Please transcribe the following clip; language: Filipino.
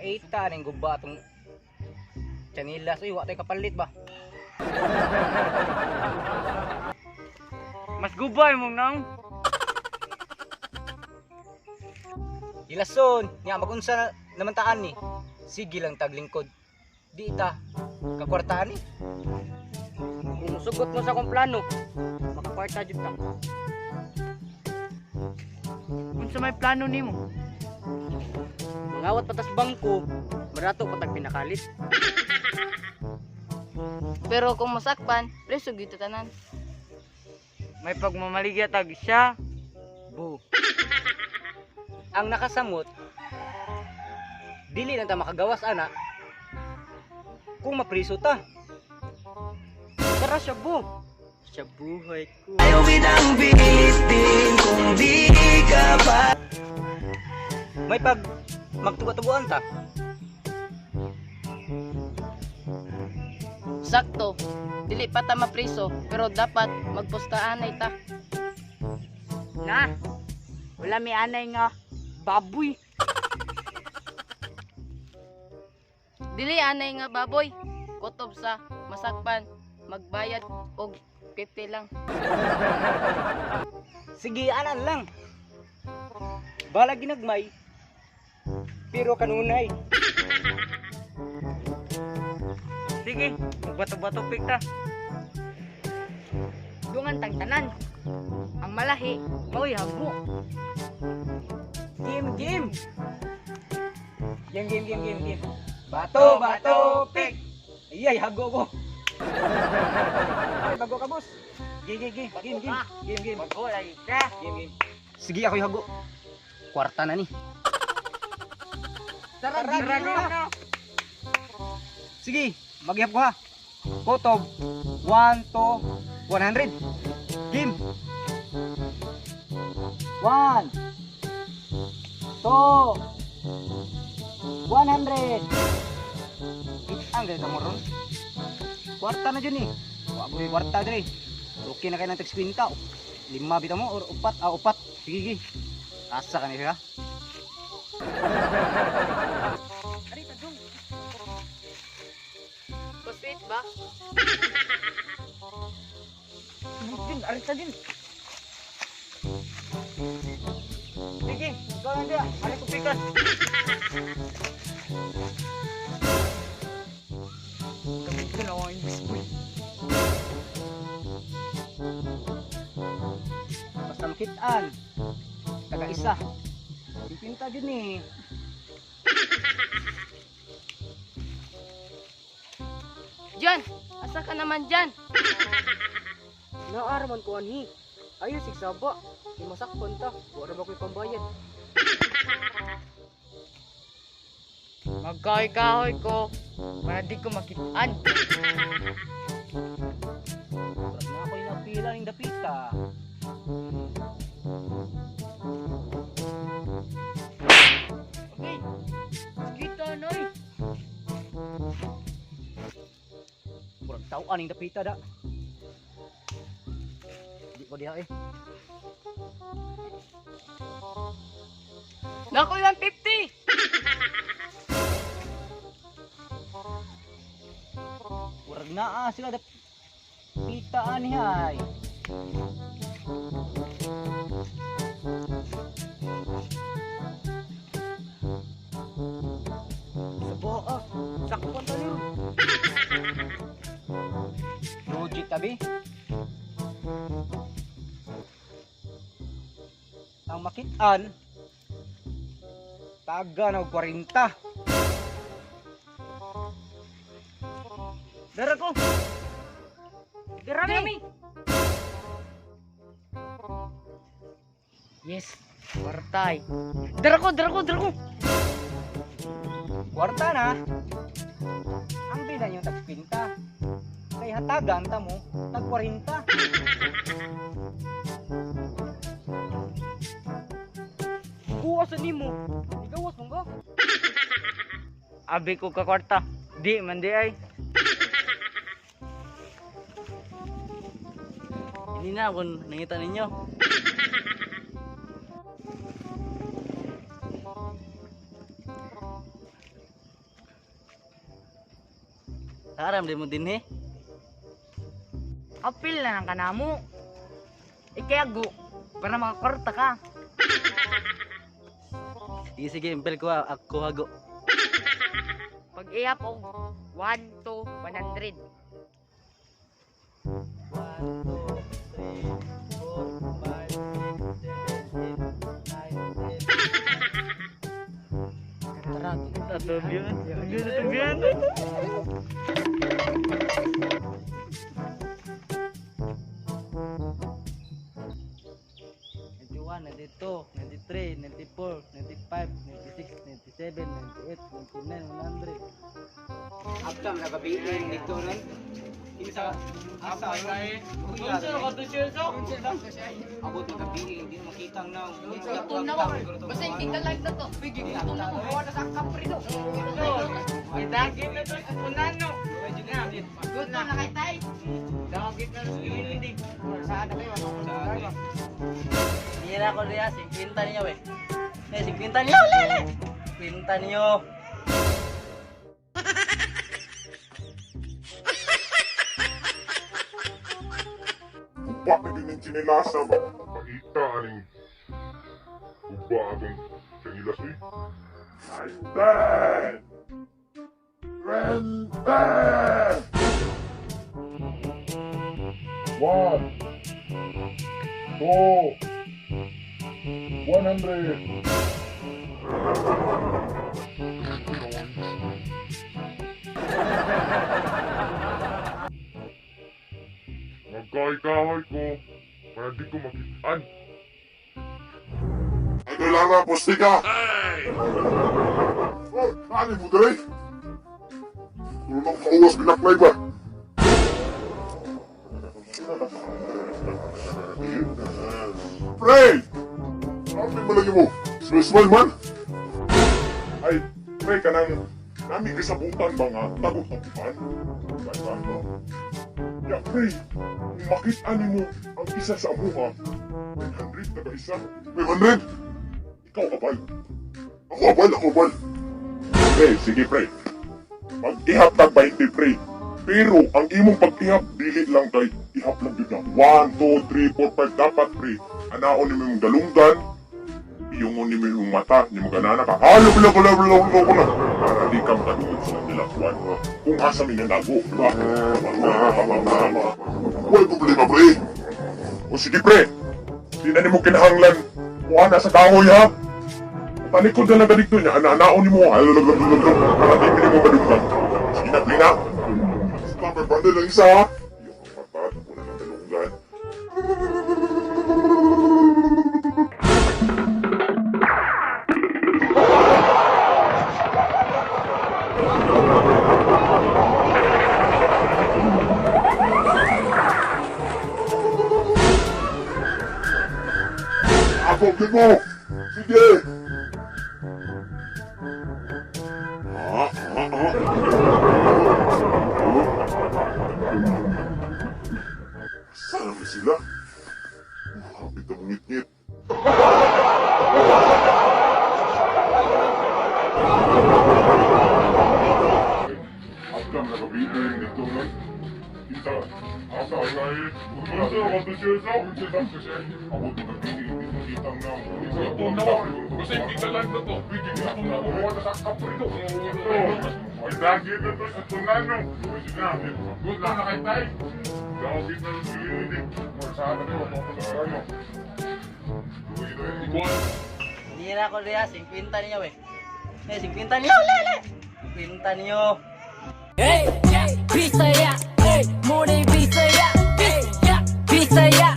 Kita ning guba atong chanilas. Uy, wa tay kapalit ba? Mas gubay mong nang. Ilason, nya magunsa naman taan ni. Sige lang taglingkod. Di ta kakwartaan ni. Kung musugot mo sa akong plano, makakwarta jud ka. Unsa may plano nimo? Mangawat patas bangko, barato patag pinakalit. Pero kung masakpan, preso gyud tanan. May pagmamaligya tag siya. Bu. Ang nakasamot dili na ta makagawas ana kung mapriso ta. Tara siya bu. Siya buhay ko. Ayaw binang bitin kung di ka pa. May pag magtuga-tuguan ta. Sakto. Dili pa ta mapriso, pero dapat magpustaanay ta. Na. Wala may anay nga baboy. Dili anay nga baboy. Kutob sa masakpan, magbayad og 50 lang. Sige, anan lang. Bala ginagmay. Pero kanunay. Sige, magbato-bato pikta. Dungan tang tanan. Ang malahi, maoy hago. Game, game. Game. Bato, pik. Ay, hago ko. Ay, bago ka, boss. Game. Magulay ka. Game. Sige, ako'y hago. Kwarta na ni. Tara, na. Sige, maghihap ko ha. Kotob, 1 to 100. Game. 1 2 100. Ang ganda mo ron. Kwarta na dyan eh. Waboy kwarta dyan eh. Okay na kayo ng text-kwinta. 5 bita mo or 4. Sige. Asa ka niya. Arita dong. Kuswit ba? Din, arita din. Sige, ikaw lang dia. Ari ko pikas. Gamitin na ako yung biskuit. Basta makitaan. Taga-isa. Pipinta din eh. Jan, asa ka naman dyan? Naaraman ko anhi. Ayos sigsaba. Di masakpan ta. Wala ba ko'y pambayad? Magkahoy-kahoy ko. Para di ko makitaan. Wala na ako'y napila ng dapita. Okay. Kita noy. Murag tauan ng dapita da. Di ko diha eh. Naku lang 50! Murag naa sila dapita ani hay. Sabo ah. Sakpan ta niyo. Logic tabi. Ang makitaan taga na 40. Dara ko. Dirami. Yes. Wartay. Dara ko. Kwarta na. Ang bila yung tagpinta. Kaya hatagan ta mo tag 40. Kuwasan nimo. Igawas mo ka. Abi ko ka kwarta. Di man di ay. Hindi na kung nakita ninyo. Aram din mo din eh. Apil na ng kanamo. Ikayago, para makakorta ka. Sige, sige, impel ko ako hago. Pag iyap og 1 to 100. 91, 92, 93, 94, 95, 96, 97, 98, 99, 100. After nagabitin dito nun. Kinsa asa ay. Abot nagabitin hindi makita ang naw. Basta hindi ka lang na to. Bigyan ko na ko. Wala sa kaprino. Ay, dagit na to sa punano. Good na kay tay. Dagit na sa hindi. Saan na kayo? Mira ko diya, 50 niyo eh. 50 niyo, lele. 50 niyo. Upa na din yung sinilasa ba? Pakita aning uba atong sinilas eh. Renten! Renten! 1 2 100 Magkahit-kahit ko para di ko makitaan. Ay, kailangan poste ka! Oh, ano mo dali? Tulong kauwas binaklay ba? Pre! Ano mo lagi mo? Smile man? Ay, pre ka nang nami kasabutan ba nga tagot-tagutan? Ay, ba no? Ya, pre, kung makita mo ang isa sa amuha, 100 na ba isa? 100? Ikaw abal. Ako abal. Pre, sige pre. Mag-ihap tag 20 pre. Pero ang imong pag-ihap, dili lang kay ihap lang yun na. 1, 2, 3, 4, 5, dapat pre. Anaon ni mo yung dalunggan, iyungon ni mo yung mata, ni mo ganana ka. Halo, bila. Para di ka makatulog sa nila. Kung asa mi nanago, di ba? Wala problema, pre. O sige, pre. Di na ni mo kinahanglan. Kuha na sa kahoy, ha? Talikod na lang ganito niya. Anaon ni mo. Para di mo madunggan. Sige na, pre na. Basta may bandel lang isa, ha? Iyong mata, ako na ng dalunggan. Abokin mo! Sige! Saan naman sila? Kapit ang ngit-ngit. After nakabitin dito na kita asa ay umasa ako siya sa ako kita na ito na kasi kita lang na to bigyan ako na wala sa kaprito ay dagit na to sa tunano sige good lang na kay tay dagit na sige sa akin ko ano Mira ko diya, 50 niyo eh. 50 niyo, lele. 50 niyo. Hey, Bisaya, hey, Mori Bisaya, hey, Bisaya.